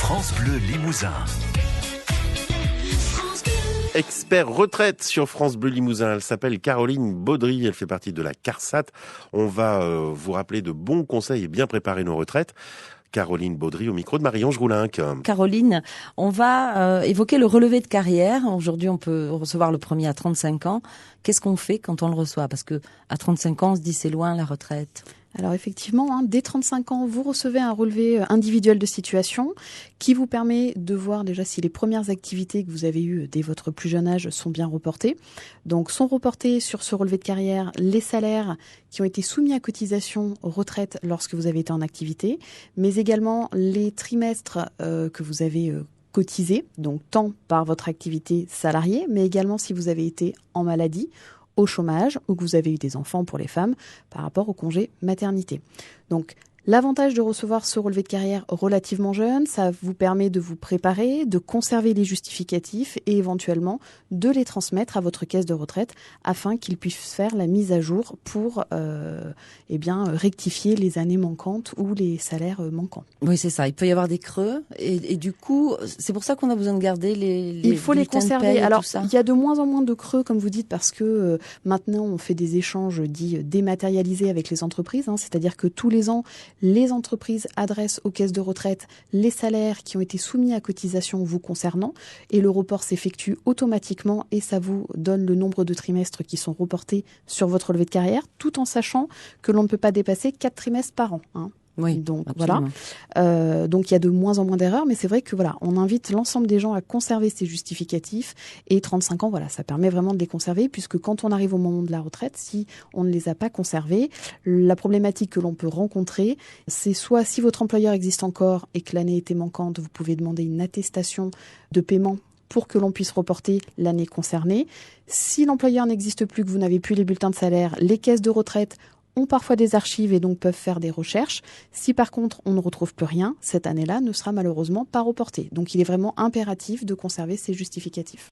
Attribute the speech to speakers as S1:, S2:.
S1: France Bleu Limousin.
S2: Expert retraite sur France Bleu Limousin. Elle s'appelle Caroline Baudry. Elle fait partie de la CARSAT. On va vous rappeler de bons conseils et bien préparer nos retraites. Caroline Baudry au micro de Marie-Ange Roulinck.
S3: Caroline, on va évoquer le relevé de carrière. Aujourd'hui, on peut recevoir le premier à 35 ans. Qu'est-ce qu'on fait quand on le reçoit ? Parce que à 35 ans, on se dit c'est loin la retraite.
S4: Alors effectivement, dès 35 ans, vous recevez un relevé individuel de situation qui vous permet de voir déjà si les premières activités que vous avez eues dès votre plus jeune âge sont bien reportées. Donc sont reportés sur ce relevé de carrière les salaires qui ont été soumis à cotisation retraite lorsque vous avez été en activité, mais également les trimestres que vous avez cotisés, donc tant par votre activité salariée, mais également si vous avez été en maladie, au chômage ou que vous avez eu des enfants pour les femmes par rapport au congé maternité. Donc, l'avantage de recevoir ce relevé de carrière relativement jeune, ça vous permet de vous préparer, de conserver les justificatifs et éventuellement de les transmettre à votre caisse de retraite afin qu'ils puissent faire la mise à jour pour rectifier les années manquantes ou les salaires manquants.
S3: Oui, c'est ça. Il peut y avoir des creux et du coup, c'est pour ça qu'on a besoin de garder les
S4: il faut les conserver. Alors,
S3: il
S4: y a de moins en moins de creux, comme vous dites, parce que maintenant, on fait des échanges dits dématérialisés avec les entreprises. C'est-à-dire que tous les ans, les entreprises adressent aux caisses de retraite les salaires qui ont été soumis à cotisation vous concernant et le report s'effectue automatiquement et ça vous donne le nombre de trimestres qui sont reportés sur votre relevé de carrière tout en sachant que l'on ne peut pas dépasser 4 trimestres par an.
S3: Oui,
S4: donc
S3: absolument.
S4: voilà. Donc il y a de moins en moins d'erreurs, mais c'est vrai que voilà, on invite l'ensemble des gens à conserver ces justificatifs et 35 ans, voilà, ça permet vraiment de les conserver puisque quand on arrive au moment de la retraite, si on ne les a pas conservés, la problématique que l'on peut rencontrer, c'est soit si votre employeur existe encore et que l'année était manquante, vous pouvez demander une attestation de paiement pour que l'on puisse reporter l'année concernée. Si l'employeur n'existe plus, que vous n'avez plus les bulletins de salaire, les caisses de retraite ont parfois des archives et donc peuvent faire des recherches. Si par contre on ne retrouve plus rien, cette année-là ne sera malheureusement pas reportée. Donc il est vraiment impératif de conserver ces justificatifs.